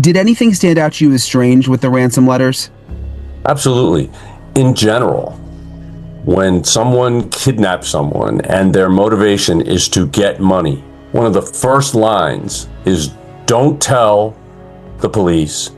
Did anything stand out to you as strange with the ransom letters? Absolutely. In general, when someone kidnaps someone and their motivation is to get money, one of the first lines is, "Don't tell the police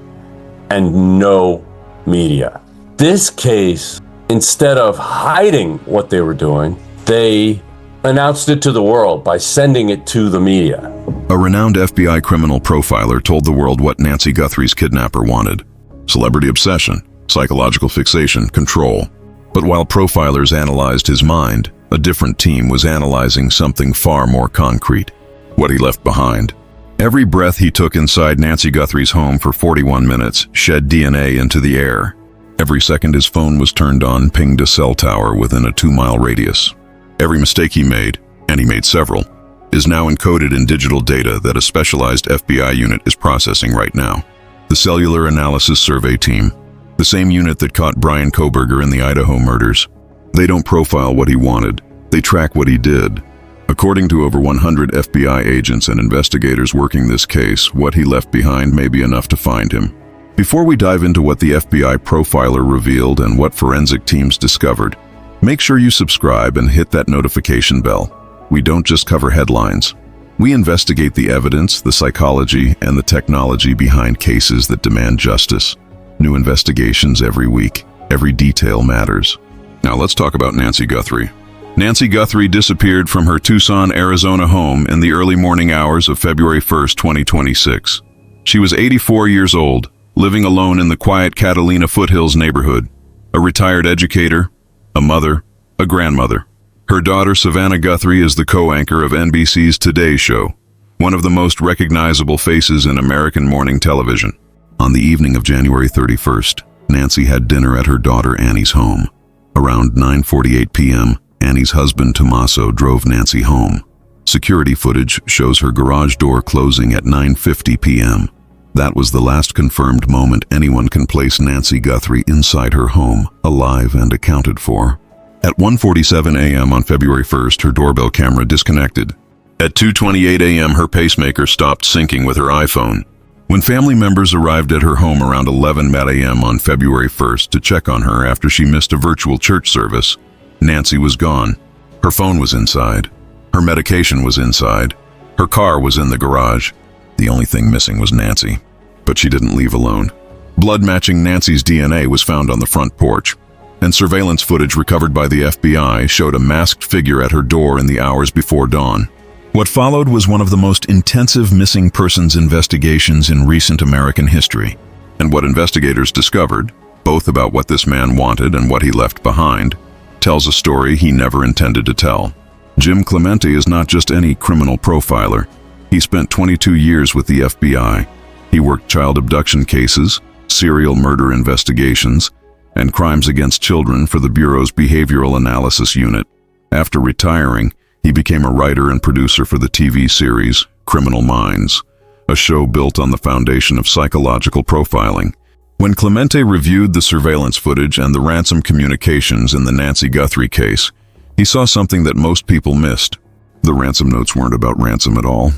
and no media." This case, instead of hiding what they were doing, they announced it to the world by sending it to the media. A renowned FBI criminal profiler told the world what Nancy Guthrie's kidnapper wanted: celebrity obsession, psychological fixation, control. But while profilers analyzed his mind, a different team was analyzing something far more concrete: what he left behind. Every breath he took inside Nancy Guthrie's home for 41 minutes shed DNA into the air. Every second his phone was turned on pinged a cell tower within a 2-mile radius. Every mistake he made, and he made several, is now encoded in digital data that a specialized FBI unit is processing right now. The Cellular Analysis Survey Team, the same unit that caught Brian Kohberger in the Idaho murders. They don't profile what he wanted, they track what he did. According to over 100 FBI agents and investigators working this case, what he left behind may be enough to find him. Before we dive into what the FBI profiler revealed and what forensic teams discovered, make sure you subscribe and hit that notification bell. We don't just cover headlines. We investigate the evidence, the psychology, and the technology behind cases that demand justice. New investigations every week. Every detail matters. Now let's talk about Nancy Guthrie. Nancy Guthrie disappeared from her Tucson, Arizona home in the early morning hours of February 1st, 2026. She was 84 years old, living alone in the quiet Catalina Foothills neighborhood. A retired educator, a mother, a grandmother. Her daughter, Savannah Guthrie, is the co-anchor of NBC's Today Show, one of the most recognizable faces in American morning television. On the evening of January 31st, Nancy had dinner at her daughter Annie's home. Around 9:48 p.m., Annie's husband, Tommaso, drove Nancy home. Security footage shows her garage door closing at 9:50 p.m. That was the last confirmed moment anyone can place Nancy Guthrie inside her home, alive and accounted for. At 1:47 a.m. on February 1st, her doorbell camera disconnected. At 2:28 a.m., her pacemaker stopped syncing with her iPhone. When family members arrived at her home around 11 a.m. on February 1st to check on her after she missed a virtual church service, Nancy was gone. Her phone was inside. Her medication was inside. Her car was in the garage. The only thing missing was Nancy. But she didn't leave alone. Blood matching Nancy's DNA was found on the front porch, and surveillance footage recovered by the FBI showed a masked figure at her door in the hours before dawn. What followed was one of the most intensive missing persons investigations in recent American history. And what investigators discovered, both about what this man wanted and what he left behind, tells a story he never intended to tell. Jim Clemente is not just any criminal profiler. He spent 22 years with the FBI. He worked child abduction cases, serial murder investigations, and crimes against children for the Bureau's Behavioral Analysis Unit. After retiring, he became a writer and producer for the TV series Criminal Minds, a show built on the foundation of psychological profiling. When Clemente reviewed the surveillance footage and the ransom communications in the Nancy Guthrie case, he saw something that most people missed. The ransom notes weren't about ransom at all.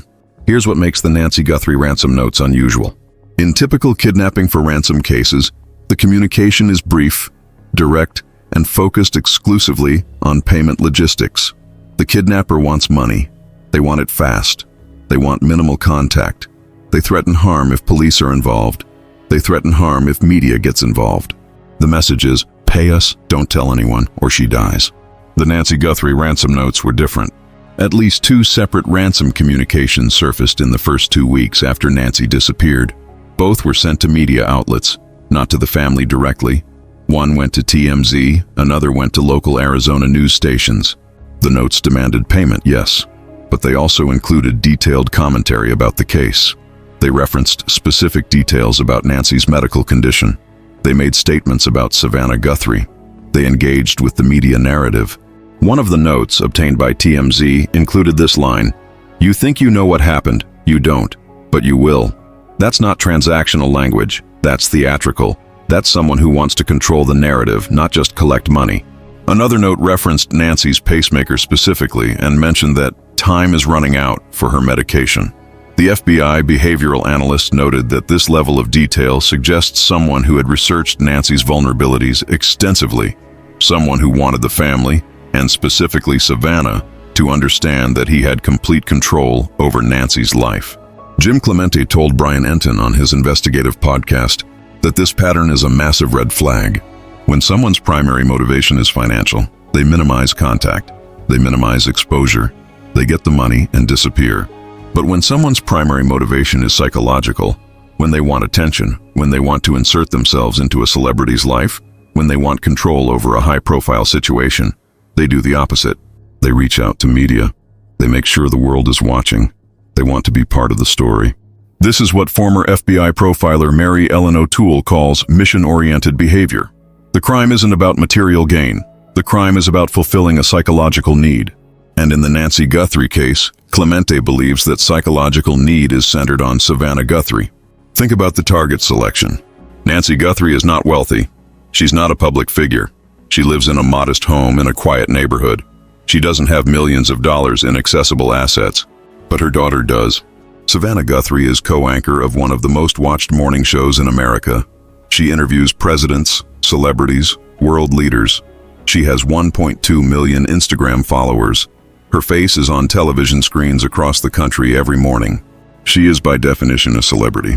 Here's what makes the Nancy Guthrie ransom notes unusual. In typical kidnapping for ransom cases, the communication is brief, direct, and focused exclusively on payment logistics. The kidnapper wants money. They want it fast. They want minimal contact. They threaten harm if police are involved. They threaten harm if media gets involved. The message is, pay us, don't tell anyone, or she dies. The Nancy Guthrie ransom notes were different. At least 2 separate ransom communications surfaced in the first 2 weeks after Nancy disappeared. Both were sent to media outlets, not to the family directly. One went to TMZ, another went to local Arizona news stations. The notes demanded payment, yes, but they also included detailed commentary about the case. They referenced specific details about Nancy's medical condition. They made statements about Savannah Guthrie. They engaged with the media narrative. One of the notes, obtained by TMZ, included this line: "You think you know what happened, you don't, but you will." That's not transactional language, that's theatrical. That's someone who wants to control the narrative, not just collect money. Another note referenced Nancy's pacemaker specifically and mentioned that time is running out for her medication. The FBI behavioral analyst noted that this level of detail suggests someone who had researched Nancy's vulnerabilities extensively, someone who wanted the family, and specifically Savannah, to understand that he had complete control over Nancy's life. Jim Clemente told Brian Enton on his investigative podcast that this pattern is a massive red flag. When someone's primary motivation is financial, they minimize contact, they minimize exposure, they get the money and disappear. But when someone's primary motivation is psychological, when they want attention, when they want to insert themselves into a celebrity's life, when they want control over a high-profile situation, they do the opposite. They reach out to media. They make sure the world is watching. They want to be part of the story. This is what former FBI profiler Mary Ellen O'Toole calls mission-oriented behavior. The crime isn't about material gain. The crime is about fulfilling a psychological need. And in the Nancy Guthrie case, Clemente believes that psychological need is centered on Savannah Guthrie. Think about the target selection. Nancy Guthrie is not wealthy. She's not a public figure. She lives in a modest home in a quiet neighborhood. She doesn't have millions of dollars in accessible assets, but her daughter does. Savannah Guthrie is co-anchor of one of the most watched morning shows in America. She interviews presidents, celebrities, world leaders. She has 1.2 million Instagram followers. Her face is on television screens across the country every morning. She is by definition a celebrity.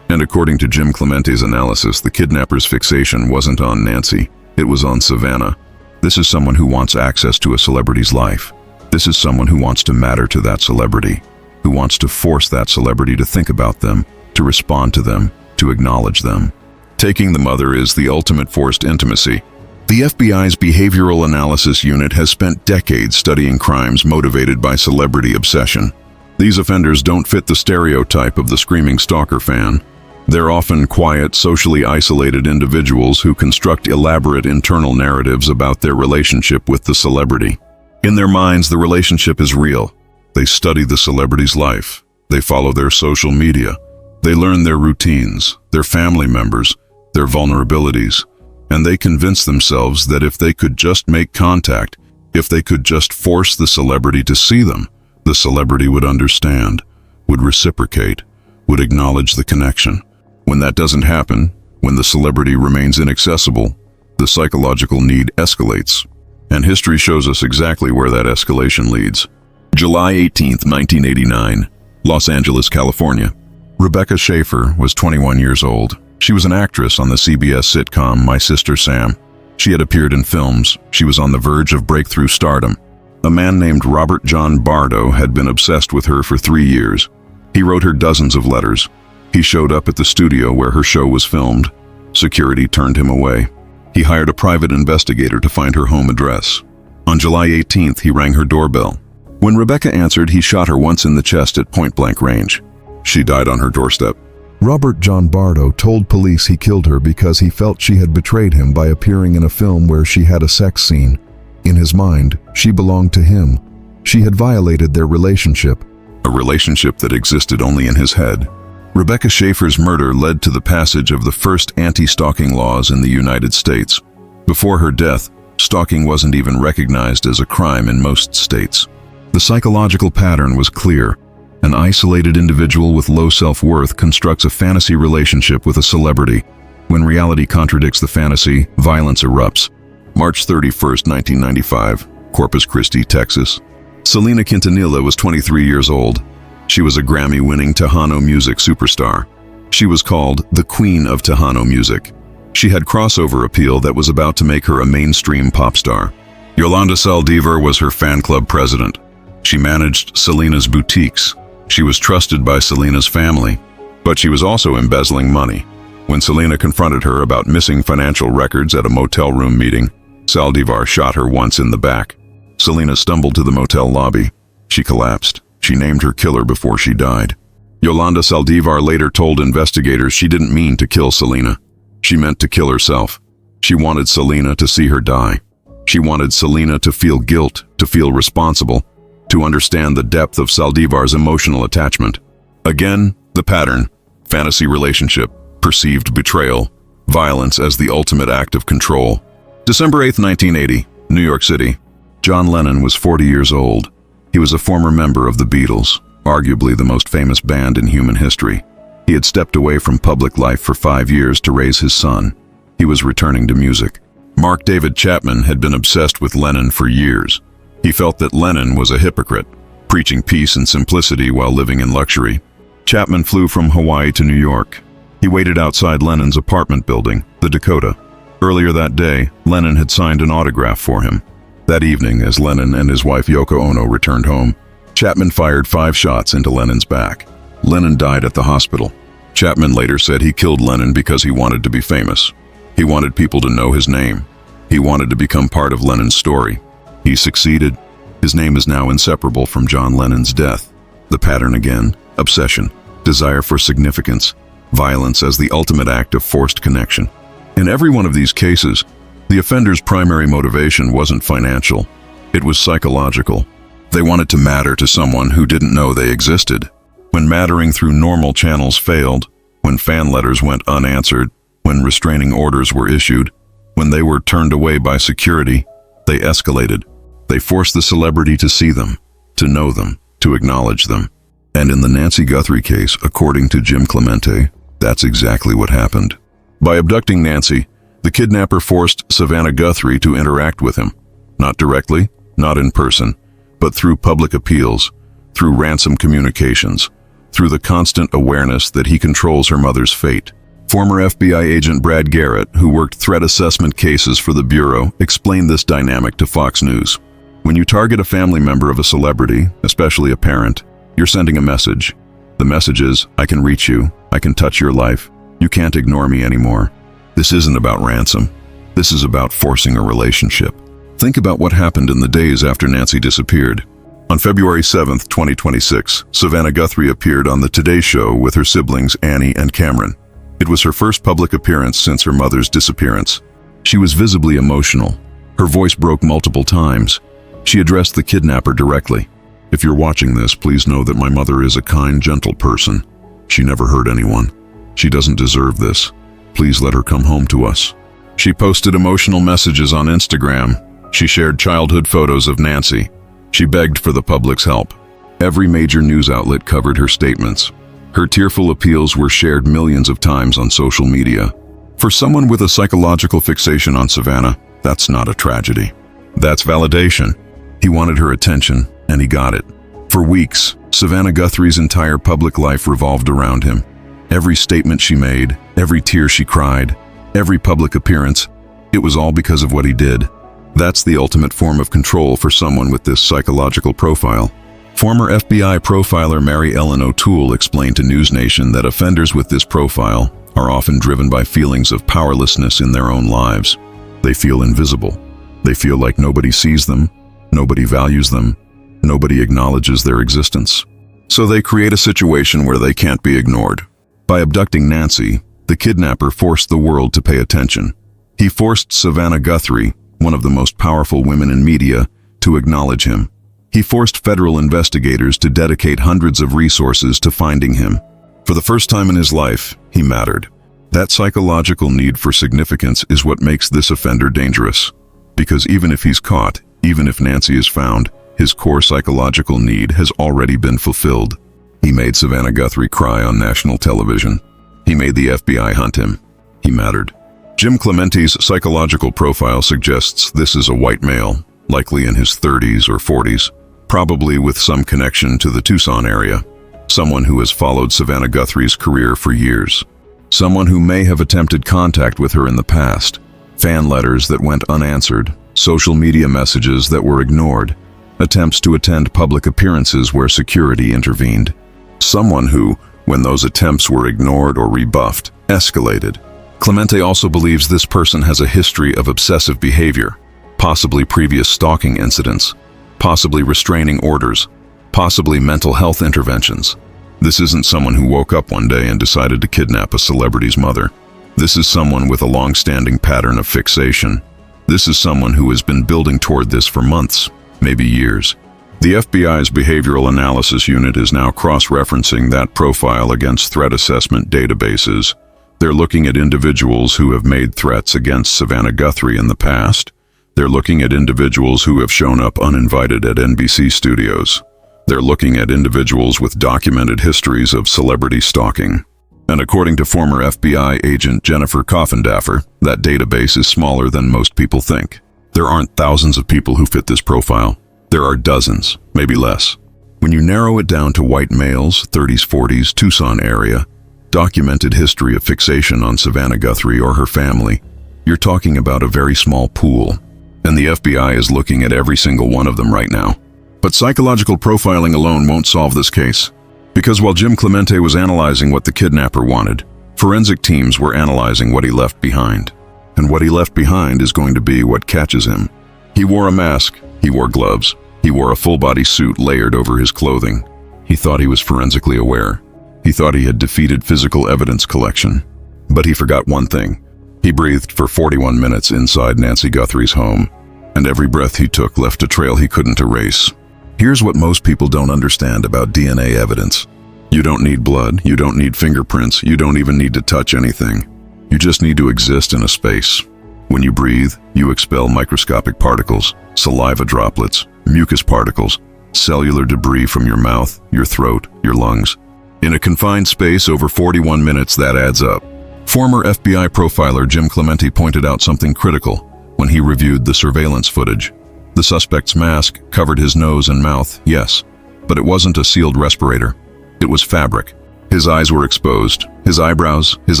And according to Jim Clemente's analysis, the kidnapper's fixation wasn't on Nancy, it was on Savannah. This is someone who wants access to a celebrity's life. This is someone who wants to matter to that celebrity, who wants to force that celebrity to think about them, to respond to them, to acknowledge them. Taking the mother is the ultimate forced intimacy. The FBI's Behavioral Analysis Unit has spent decades studying crimes motivated by celebrity obsession. These offenders don't fit the stereotype of the screaming stalker fan. They're often quiet, socially isolated individuals who construct elaborate internal narratives about their relationship with the celebrity. In their minds, the relationship is real. They study the celebrity's life. They follow their social media. They learn their routines, their family members, their vulnerabilities. And they convince themselves that if they could just make contact, if they could just force the celebrity to see them, the celebrity would understand, would reciprocate, would acknowledge the connection. When that doesn't happen, when the celebrity remains inaccessible, the psychological need escalates. And history shows us exactly where that escalation leads. July 18, 1989, Los Angeles, California. Rebecca Schaeffer was 21 years old. She was an actress on the CBS sitcom My Sister Sam. She had appeared in films. She was on the verge of breakthrough stardom. A man named Robert John Bardo had been obsessed with her for 3 years. He wrote her dozens of letters. He showed up at the studio where her show was filmed. Security turned him away. He hired a private investigator to find her home address. On July 18th, he rang her doorbell. When Rebecca answered, he shot her once in the chest at point-blank range. She died on her doorstep. Robert John Bardo told police he killed her because he felt she had betrayed him by appearing in a film where she had a sex scene. In his mind, she belonged to him. She had violated their relationship. A relationship that existed only in his head. Rebecca Schaeffer's murder led to the passage of the first anti-stalking laws in the United States. Before her death, stalking wasn't even recognized as a crime in most states. The psychological pattern was clear. An isolated individual with low self-worth constructs a fantasy relationship with a celebrity. When reality contradicts the fantasy, violence erupts. March 31st, 1995, Corpus Christi, Texas. Selena Quintanilla was 23 years old. She was a Grammy-winning Tejano music superstar. She was called the Queen of Tejano music. She had crossover appeal that was about to make her a mainstream pop star. Yolanda Saldívar was her fan club president. She managed Selena's boutiques. She was trusted by Selena's family, but she was also embezzling money. When Selena confronted her about missing financial records at a motel room meeting, Saldívar shot her once in the back. Selena stumbled to the motel lobby. She collapsed. She named her killer before she died. Yolanda Saldívar later told investigators she didn't mean to kill Selena. She meant to kill herself. She wanted Selena to see her die. She wanted Selena to feel guilt, to feel responsible, to understand the depth of Saldívar's emotional attachment. Again, the pattern: fantasy relationship, perceived betrayal, violence as the ultimate act of control. December 8, 1980, New York City. John Lennon was 40 years old. He was a former member of the Beatles. arguably the most famous band in human history. He had stepped away from public life for 5 years to raise his son. He was returning to music. Mark David Chapman had been obsessed with Lennon for years. He felt that Lennon was a hypocrite, preaching peace and simplicity while living in luxury. Chapman flew from Hawaii to New York. He waited outside Lennon's apartment building, the Dakota. Earlier that day, Lennon had signed an autograph for him. That evening, as Lennon and his wife Yoko Ono returned home, Chapman fired 5 shots into Lennon's back. Lennon died at the hospital. Chapman later said he killed Lennon because he wanted to be famous. He wanted people to know his name. He wanted to become part of Lennon's story. He succeeded. His name is now inseparable from John Lennon's death. The pattern again: obsession, desire for significance, violence as the ultimate act of forced connection. In every one of these cases, the offender's primary motivation wasn't financial. It was psychological. They wanted to matter to someone who didn't know they existed. When mattering through normal channels failed, when fan letters went unanswered, when restraining orders were issued, when they were turned away by security, they escalated. They forced the celebrity to see them, to know them, to acknowledge them. And in the Nancy Guthrie case, according to Jim Clemente, that's exactly what happened. By abducting Nancy, the kidnapper forced Savannah Guthrie to interact with him. Not directly, not in person, but through public appeals, through ransom communications, through the constant awareness that he controls her mother's fate. Former FBI agent Brad Garrett, who worked threat assessment cases for the Bureau, explained this dynamic to Fox News. When you target a family member of a celebrity, especially a parent, you're sending a message. The message is, I can reach you, I can touch your life, you can't ignore me anymore. This isn't about ransom. This is about forcing a relationship. Think about what happened in the days after Nancy disappeared. On February 7, 2026, Savannah Guthrie appeared on the Today Show with her siblings Annie and Cameron. It was her first public appearance since her mother's disappearance. She was visibly emotional. Her voice broke multiple times. She addressed the kidnapper directly. If you're watching this, please know that my mother is a kind, gentle person. She never hurt anyone. She doesn't deserve this. Please let her come home to us. She posted emotional messages on Instagram. She shared childhood photos of Nancy. She begged for the public's help. Every major news outlet covered her statements. Her tearful appeals were shared millions of times on social media. For someone with a psychological fixation on Savannah, that's not a tragedy. That's validation. He wanted her attention, and he got it. For weeks, Savannah Guthrie's entire public life revolved around him. Every statement she made, every tear she cried, every public appearance, it was all because of what he did. That's the ultimate form of control for someone with this psychological profile. Former FBI profiler Mary Ellen O'Toole explained to News Nation that offenders with this profile are often driven by feelings of powerlessness in their own lives. They feel invisible. They feel like nobody sees them, nobody values them, nobody acknowledges their existence. So they create a situation where they can't be ignored. By abducting Nancy, the kidnapper forced the world to pay attention. He forced Savannah Guthrie, one of the most powerful women in media, to acknowledge him. He forced federal investigators to dedicate hundreds of resources to finding him. For the first time in his life, he mattered. That psychological need for significance is what makes this offender dangerous. Because even if he's caught, even if Nancy is found, his core psychological need has already been fulfilled. He made Savannah Guthrie cry on national television. He made the FBI hunt him. He mattered. Jim Clemente's psychological profile suggests this is a white male, likely in his 30s or 40s, probably with some connection to the Tucson area. Someone who has followed Savannah Guthrie's career for years. Someone who may have attempted contact with her in the past. Fan letters that went unanswered, social media messages that were ignored, attempts to attend public appearances where security intervened. Someone who, when those attempts were ignored or rebuffed, escalated. Clemente also believes this person has a history of obsessive behavior, possibly previous stalking incidents, possibly restraining orders, possibly mental health interventions. This isn't someone who woke up one day and decided to kidnap a celebrity's mother. This is someone with a long-standing pattern of fixation. This is someone who has been building toward this for months, maybe years. The FBI's Behavioral Analysis Unit is now cross-referencing that profile against threat assessment databases. They're looking at individuals who have made threats against Savannah Guthrie in the past. They're looking at individuals who have shown up uninvited at NBC studios. They're looking at individuals with documented histories of celebrity stalking. And according to former FBI agent Jennifer Kidnapper, that database is smaller than most people think. There aren't thousands of people who fit this profile. There are dozens, maybe less. When you narrow it down to white males, 30s, 40s, Tucson area, documented history of fixation on Savannah Guthrie or her family, you're talking about a very small pool. And the FBI is looking at every single one of them right now. But psychological profiling alone won't solve this case. Because while Jim Clemente was analyzing what the kidnapper wanted, forensic teams were analyzing what he left behind. And what he left behind is going to be what catches him. He wore a mask, he wore gloves, he wore a full-body suit layered over his clothing. He thought he was forensically aware. He thought he had defeated physical evidence collection. But he forgot one thing. He breathed for 41 minutes inside Nancy Guthrie's home, and every breath he took left a trail he couldn't erase. Here's what most people don't understand about DNA evidence. You don't need blood, you don't need fingerprints, you don't even need to touch anything. You just need to exist in a space. When you breathe, you expel microscopic particles, saliva droplets, mucus particles, cellular debris from your mouth, your throat, your lungs. In a confined space over 41 minutes, that adds up. Former FBI profiler Jim Clemente pointed out something critical when he reviewed the surveillance footage. The suspect's mask covered his nose and mouth, yes, but it wasn't a sealed respirator. It was fabric. His eyes were exposed, his eyebrows, his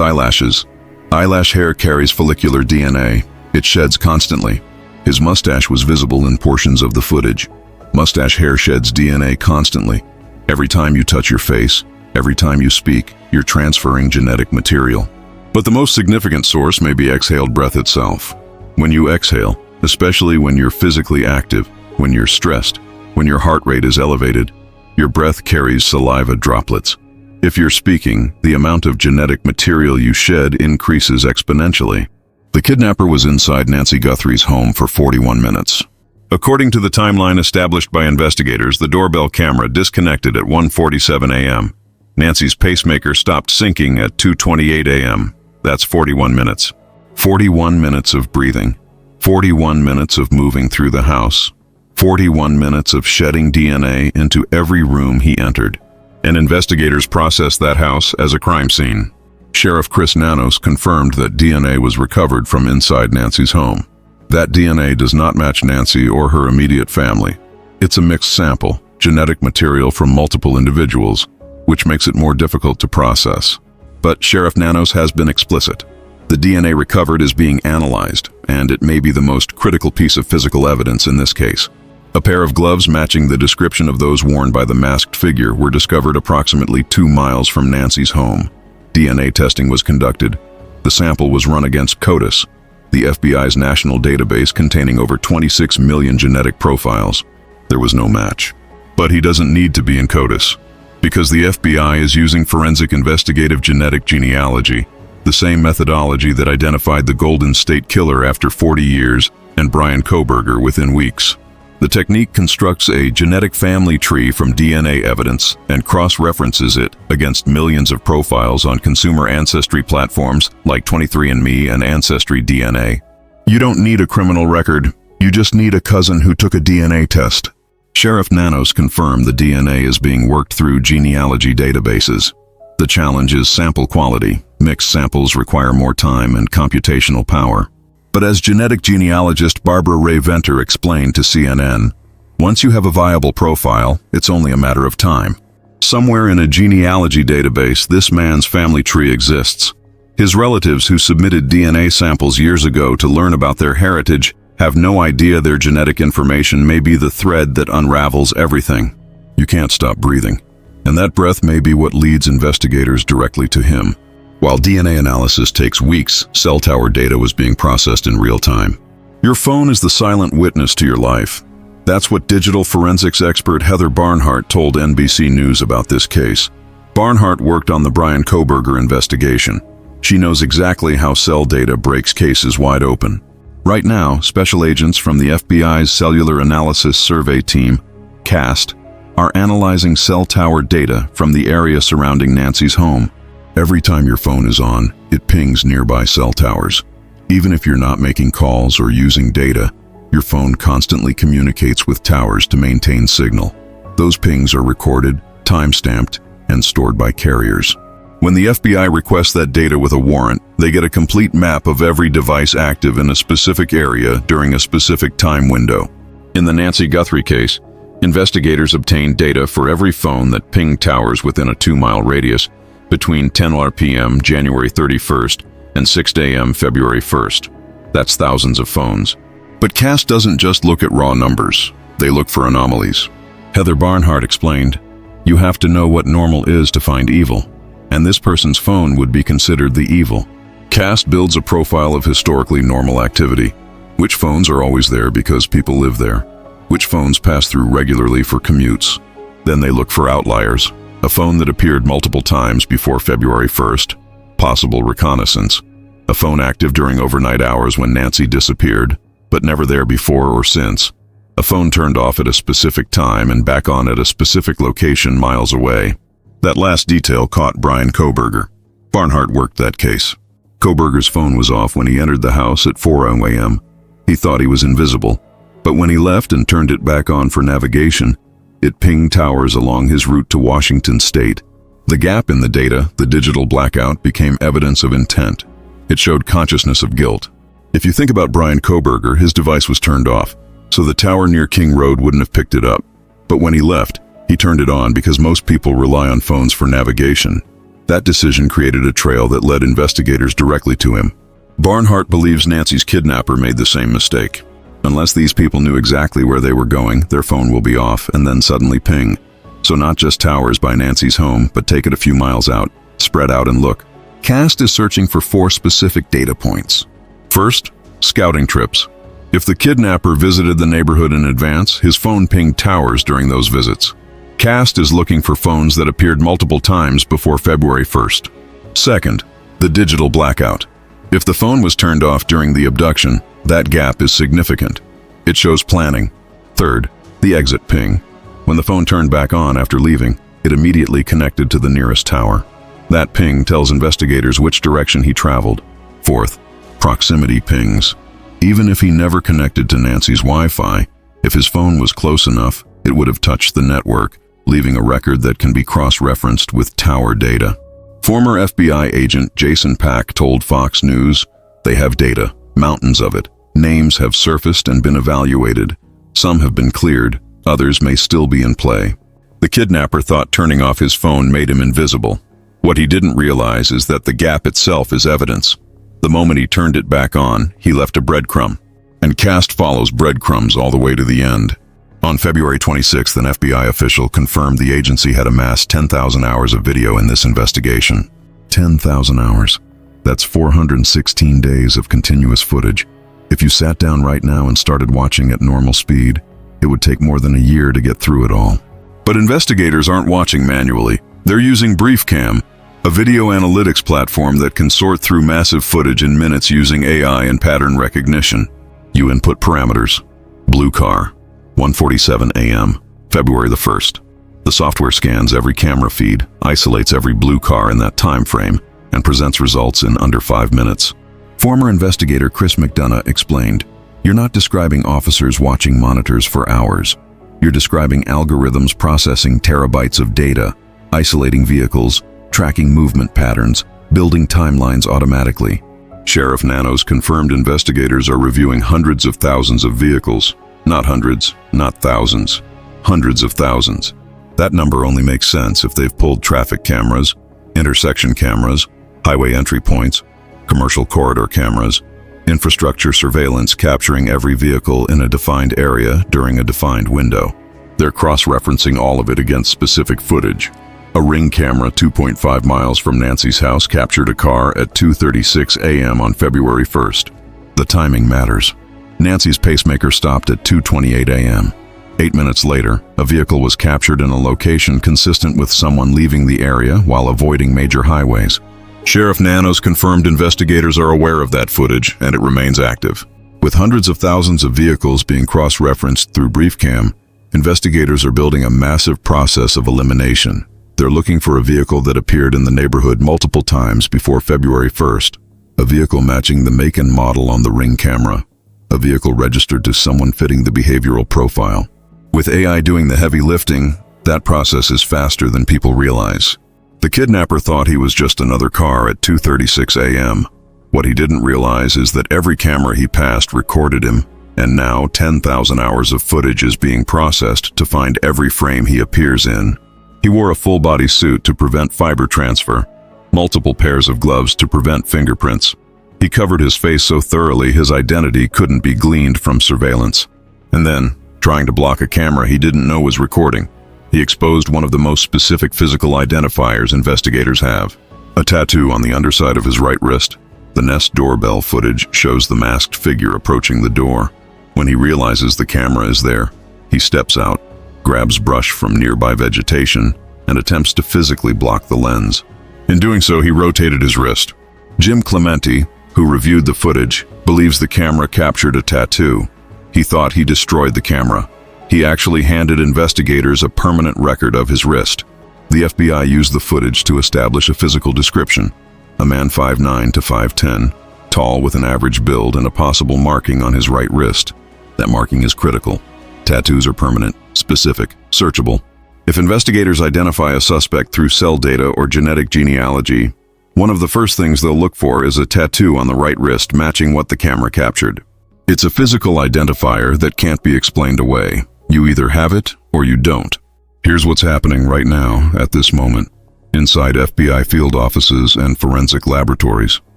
eyelashes. Eyelash hair carries follicular DNA. It sheds constantly. His mustache was visible in portions of the footage. Mustache hair sheds DNA constantly. Every time you touch your face, every time you speak, you're transferring genetic material. But the most significant source may be exhaled breath itself. When you exhale, especially when you're physically active, when you're stressed, when your heart rate is elevated, your breath carries saliva droplets. If you're speaking, the amount of genetic material you shed increases exponentially. The kidnapper was inside Nancy Guthrie's home for 41 minutes. According to the timeline established by investigators, the doorbell camera disconnected at 1:47 a.m. Nancy's pacemaker stopped syncing at 2:28 a.m. That's 41 minutes. 41 minutes of breathing. 41 minutes of moving through the house. 41 minutes of shedding DNA into every room he entered. And investigators processed that house as a crime scene. Sheriff Chris Nanos confirmed that DNA was recovered from inside Nancy's home. That DNA does not match Nancy or her immediate family. It's a mixed sample, genetic material from multiple individuals, which makes it more difficult to process. But Sheriff Nanos has been explicit. The DNA recovered is being analyzed, and it may be the most critical piece of physical evidence in this case. A pair of gloves matching the description of those worn by the masked figure were discovered approximately 2 miles from Nancy's home. DNA testing was conducted. The sample was run against CODIS, the FBI's national database containing over 26 million genetic profiles. There was no match. But he doesn't need to be in CODIS, because the FBI is using forensic investigative genetic genealogy, the same methodology that identified the Golden State Killer after 40 years and Brian Kohberger within weeks. The technique constructs a genetic family tree from DNA evidence and cross-references it against millions of profiles on consumer ancestry platforms like 23andMe and Ancestry DNA. You don't need a criminal record, you just need a cousin who took a DNA test. Sheriff Nanos confirmed the DNA is being worked through genealogy databases. The challenge is sample quality. Mixed samples require more time and computational power. But as genetic genealogist Barbara Ray Venter explained to CNN, once you have a viable profile, it's only a matter of time. Somewhere in a genealogy database, this man's family tree exists. His relatives who submitted DNA samples years ago to learn about their heritage have no idea their genetic information may be the thread that unravels everything. You can't stop breathing. And that breath may be what leads investigators directly to him. While DNA analysis takes weeks, cell tower data was being processed in real time. Your phone is the silent witness to your life. That's what digital forensics expert Heather Barnhart told NBC News about this case. Barnhart worked on the Brian Kohberger investigation. She knows exactly how cell data breaks cases wide open. Right now, special agents from the FBI's Cellular Analysis Survey Team, CAST, are analyzing cell tower data from the area surrounding Nancy's home. Every time your phone is on, it pings nearby cell towers. Even if you're not making calls or using data, your phone constantly communicates with towers to maintain signal. Those pings are recorded, time-stamped, and stored by carriers. When the FBI requests that data with a warrant, they get a complete map of every device active in a specific area during a specific time window. In the Nancy Guthrie case, investigators obtained data for every phone that pinged towers within a 2-mile radius between 10 p.m. January 31st and 6 a.m. February 1st. That's thousands of phones. But CAST doesn't just look at raw numbers. They look for anomalies. Heather Barnhart explained, "You have to know what normal is to find evil, and this person's phone would be considered the evil." CAST builds a profile of historically normal activity. Which phones are always there because people live there? Which phones pass through regularly for commutes? Then they look for outliers. A phone that appeared multiple times before February 1st, possible reconnaissance. A phone active during overnight hours when Nancy disappeared, but never there before or since. A phone turned off at a specific time and back on at a specific location miles away. That last detail caught Brian Kohberger. Barnhart worked that case. Kohberger's phone was off when he entered the house at 4 a.m. He thought he was invisible, but when he left and turned it back on for navigation, it pinged towers along his route to Washington State. The gap in the data, the digital blackout, became evidence of intent. It showed consciousness of guilt. If you think about Brian Kohberger, his device was turned off, so the tower near King Road wouldn't have picked it up. But when he left, he turned it on because most people rely on phones for navigation. That decision created a trail that led investigators directly to him. Barnhart believes Nancy's kidnapper made the same mistake. Unless these people knew exactly where they were going, their phone will be off and then suddenly ping. So not just towers by Nancy's home, but take it a few miles out, spread out and look. CAST is searching for 4 specific data points. First, scouting trips. If the kidnapper visited the neighborhood in advance, his phone pinged towers during those visits. CAST is looking for phones that appeared multiple times before February 1st. Second, the digital blackout. If the phone was turned off during the abduction, that gap is significant. It shows planning. Third, the exit ping. When the phone turned back on after leaving, it immediately connected to the nearest tower. That ping tells investigators which direction he traveled. Fourth, proximity pings. Even if he never connected to Nancy's Wi-Fi, if his phone was close enough, it would have touched the network, leaving a record that can be cross-referenced with tower data. Former FBI agent Jason Pack told Fox News, "They have data, mountains of it. Names have surfaced and been evaluated. Some have been cleared, others may still be in play." The kidnapper thought turning off his phone made him invisible. What he didn't realize is that the gap itself is evidence. The moment he turned it back on, he left a breadcrumb. And CAST follows breadcrumbs all the way to the end. On February 26th, an FBI official confirmed the agency had amassed 10,000 hours of video in this investigation. 10,000 hours. That's 416 days of continuous footage. If you sat down right now and started watching at normal speed, it would take more than a year to get through it all. But investigators aren't watching manually. They're using BriefCam, a video analytics platform that can sort through massive footage in minutes using AI and pattern recognition. You input parameters. Blue car, 1:47 a.m., February the 1st. The software scans every camera feed, isolates every blue car in that time frame, and presents results in under 5 minutes. Former investigator Chris McDonough explained, "You're not describing officers watching monitors for hours. You're describing algorithms processing terabytes of data, isolating vehicles, tracking movement patterns, building timelines automatically." Sheriff Nanos confirmed investigators are reviewing hundreds of thousands of vehicles. Not hundreds, not thousands. Hundreds of thousands. That number only makes sense if they've pulled traffic cameras, intersection cameras, highway entry points, commercial corridor cameras, infrastructure surveillance capturing every vehicle in a defined area during a defined window. They're cross-referencing all of it against specific footage. A Ring camera 2.5 miles from Nancy's house captured a car at 2:36 a.m. on February 1st. The timing matters. Nancy's pacemaker stopped at 2:28 a.m. 8 minutes later, a vehicle was captured in a location consistent with someone leaving the area while avoiding major highways. Sheriff Nanos confirmed investigators are aware of that footage and it remains active. With hundreds of thousands of vehicles being cross-referenced through BriefCam, investigators are building a massive process of elimination. They're looking for a vehicle that appeared in the neighborhood multiple times before February 1st, a vehicle matching the make and model on the Ring camera, a vehicle registered to someone fitting the behavioral profile. With AI doing the heavy lifting, That process is faster than people realize. The kidnapper thought he was just another car at 2:36 a.m. What he didn't realize is that every camera he passed recorded him, and now 10,000 hours of footage is being processed to find every frame he appears in. He wore a full-body suit to prevent fiber transfer, multiple pairs of gloves to prevent fingerprints. He covered his face so thoroughly his identity couldn't be gleaned from surveillance. And then, trying to block a camera he didn't know was recording, he exposed one of the most specific physical identifiers investigators have: a tattoo on the underside of his right wrist. The Nest doorbell footage shows the masked figure approaching the door. When he realizes the camera is there, he steps out, grabs brush from nearby vegetation, and attempts to physically block the lens. In doing so, he rotated his wrist. Jim Clemente, who reviewed the footage, believes the camera captured a tattoo. He thought he destroyed the camera. He actually handed investigators a permanent record of his wrist. The FBI used the footage to establish a physical description: a man 5'9" to 5'10", tall with an average build and a possible marking on his right wrist. That marking is critical. Tattoos are permanent, specific, searchable. If investigators identify a suspect through cell data or genetic genealogy, one of the first things they'll look for is a tattoo on the right wrist matching what the camera captured. It's a physical identifier that can't be explained away. You either have it or you don't. Here's what's happening right now, at this moment, inside FBI field offices and forensic laboratories.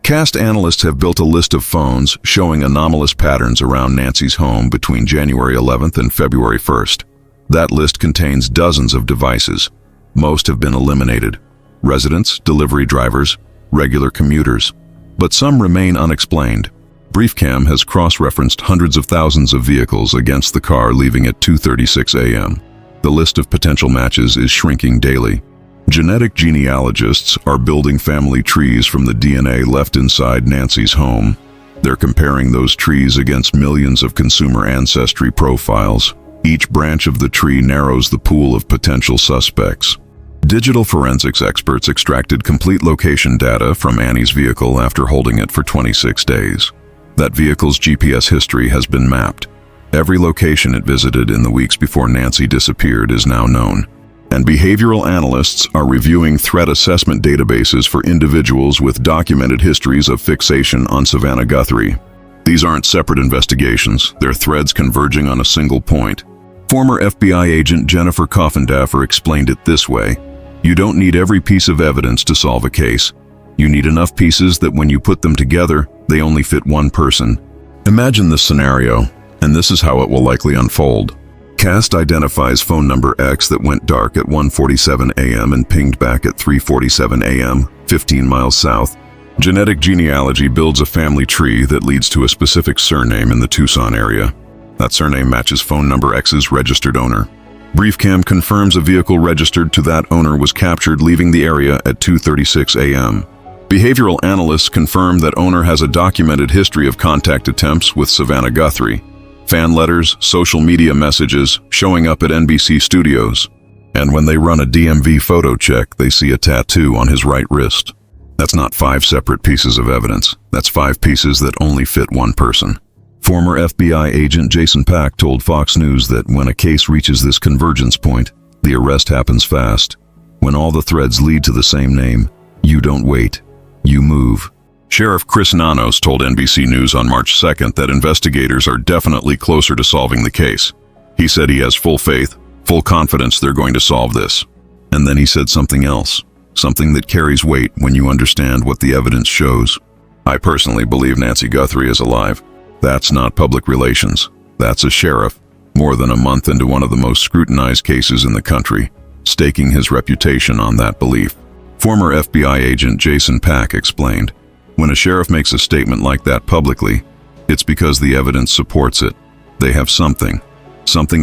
CAST analysts have built a list of phones showing anomalous patterns around Nancy's home between January 11th and February 1st. That list contains dozens of devices. Most have been eliminated: residents, delivery drivers, regular commuters. But some remain unexplained. BriefCam has cross-referenced hundreds of thousands of vehicles against the car leaving at 2:36 a.m. The list of potential matches is shrinking daily. Genetic genealogists are building family trees from the DNA left inside Nancy's home. They're comparing those trees against millions of consumer ancestry profiles. Each branch of the tree narrows the pool of potential suspects. Digital forensics experts extracted complete location data from Annie's vehicle after holding it for 26 days. That vehicle's GPS history has been mapped. Every location it visited in the weeks before Nancy disappeared is now known. And behavioral analysts are reviewing threat assessment databases for individuals with documented histories of fixation on Savannah Guthrie. These aren't separate investigations, they're threads converging on a single point. Former FBI agent Jennifer Kidnapper explained it this way: you don't need every piece of evidence to solve a case. You need enough pieces that when you put them together, they only fit one person. Imagine this scenario, and this is how it will likely unfold. CAST identifies phone number X that went dark at 1:47 a.m. and pinged back at 3:47 a.m., 15 miles south. Genetic genealogy builds a family tree that leads to a specific surname in the Tucson area. That surname matches phone number X's registered owner. BriefCam confirms a vehicle registered to that owner was captured leaving the area at 2:36 a.m. Behavioral analysts confirm that owner has a documented history of contact attempts with Savannah Guthrie. Fan letters, social media messages showing up at NBC studios. And when they run a DMV photo check, they see a tattoo on his right wrist. That's not 5 separate pieces of evidence. That's 5 pieces that only fit one person. Former FBI agent Jason Pack told Fox News that when a case reaches this convergence point, the arrest happens fast. When all the threads lead to the same name, you don't wait. You move. Sheriff Chris Nanos told NBC News on March 2nd that investigators are definitely closer to solving the case. He said he has full faith, full confidence they're going to solve this. And then he said something else, something that carries weight when you understand what the evidence shows. I personally believe Nancy Guthrie is alive. That's not public relations. That's a sheriff, more than a month into one of the most scrutinized cases in the country, staking his reputation on that belief. Former FBI agent Jason Pack explained, when a sheriff makes a statement like that publicly, it's because the evidence supports it. They have something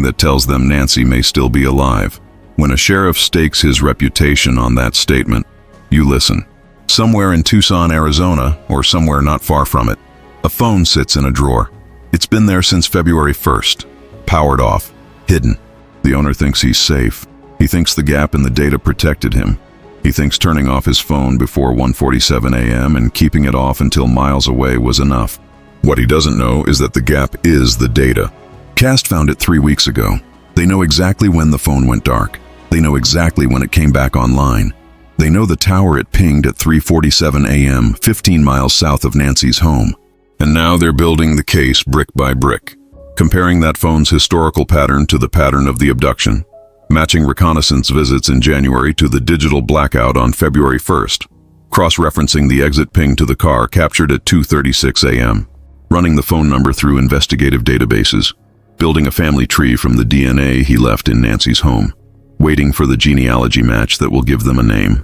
that tells them Nancy may still be alive. When a sheriff stakes his reputation on that statement, you listen. Somewhere in Tucson, Arizona, or somewhere not far from it, a phone sits in a drawer. It's been there since February 1st, powered off, hidden. The owner thinks he's safe. He thinks the gap in the data protected him. He thinks turning off his phone before 1:47 a.m. and keeping it off until miles away was enough. What he doesn't know is that the gap is the data. CAST found it 3 weeks ago. They know exactly when the phone went dark. They know exactly when it came back online. They know the tower it pinged at 3:47 a.m., 15 miles south of Nancy's home. And now they're building the case brick by brick, comparing that phone's historical pattern to the pattern of the abduction, matching reconnaissance visits in January to the digital blackout on February 1st, cross-referencing the exit ping to the car captured at 2:36 a.m., running the phone number through investigative databases, building a family tree from the DNA he left in Nancy's home, waiting for the genealogy match that will give them a name.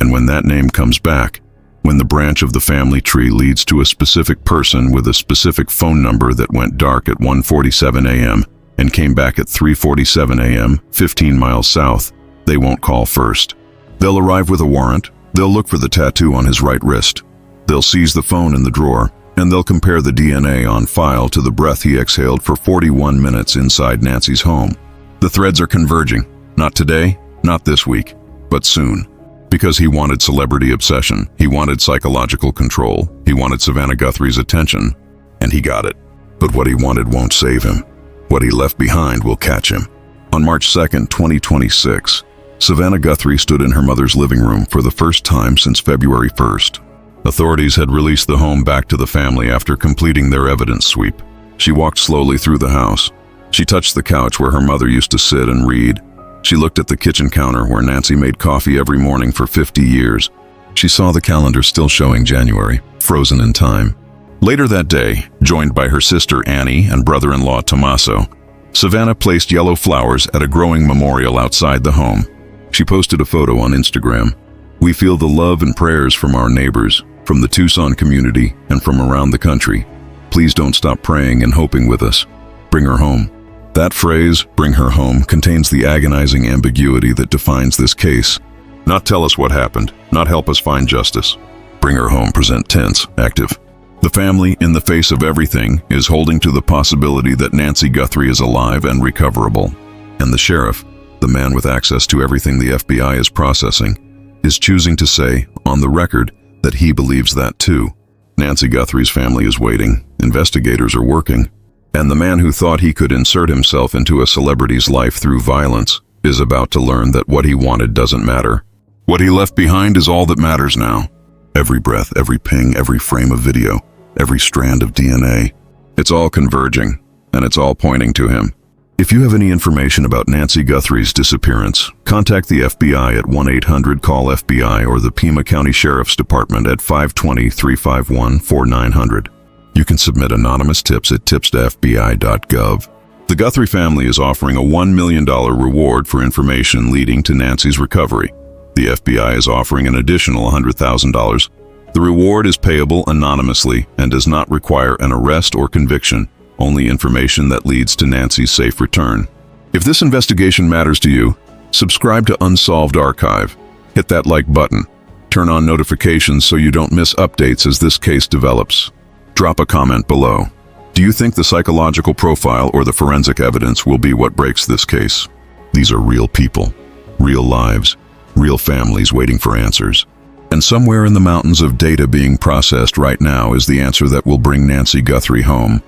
And when that name comes back, when the branch of the family tree leads to a specific person with a specific phone number that went dark at 1:47 a.m. and came back at 3:47 a.m., 15 miles south, they won't call first. They'll arrive with a warrant, they'll look for the tattoo on his right wrist, they'll seize the phone in the drawer, and they'll compare the DNA on file to the breath he exhaled for 41 minutes inside Nancy's home. The threads are converging. Not today, not this week, but soon. Because he wanted celebrity obsession, he wanted psychological control, he wanted Savannah Guthrie's attention, and he got it. But what he wanted won't save him. What he left behind will catch him. On March 2nd, 2026, Savannah Guthrie stood in her mother's living room for the first time since February 1st. Authorities had released the home back to the family after completing their evidence sweep. She walked slowly through the house. She touched the couch where her mother used to sit and read. She looked at the kitchen counter where Nancy made coffee every morning for 50 years. She saw the calendar still showing January, frozen in time. Later that day, joined by her sister Annie and brother-in-law Tommaso, Savannah placed yellow flowers at a growing memorial outside the home. She posted a photo on Instagram. "We feel the love and prayers from our neighbors, from the Tucson community, and from around the country. Please don't stop praying and hoping with us. Bring her home." That phrase, "bring her home," contains the agonizing ambiguity that defines this case. Not tell us what happened, not help us find justice. Bring her home, present tense, active. The family, in the face of everything, is holding to the possibility that Nancy Guthrie is alive and recoverable. And the sheriff, the man with access to everything the FBI is processing, is choosing to say, on the record, that he believes that too. Nancy Guthrie's family is waiting, investigators are working, and the man who thought he could insert himself into a celebrity's life through violence is about to learn that what he wanted doesn't matter. What he left behind is all that matters now. Every breath, every ping, every frame of video, every strand of DNA, it's all converging, and it's all pointing to him. If you have any information about Nancy Guthrie's disappearance, contact the FBI at 1-800-CALL-FBI or the Pima County Sheriff's Department at 520-351-4900. You can submit anonymous tips at tips@fbi.gov. The Guthrie family is offering a $1 million reward for information leading to Nancy's recovery. The FBI is offering an additional $100,000. The reward is payable anonymously and does not require an arrest or conviction, only information that leads to Nancy's safe return. If this investigation matters to you, subscribe to Unsolved Archive. Hit that like button. Turn on notifications so you don't miss updates as this case develops. Drop a comment below. Do you think the psychological profile or the forensic evidence will be what breaks this case? These are real people, real lives, real families waiting for answers. And somewhere in the mountains of data being processed right now is the answer that will bring Nancy Guthrie home.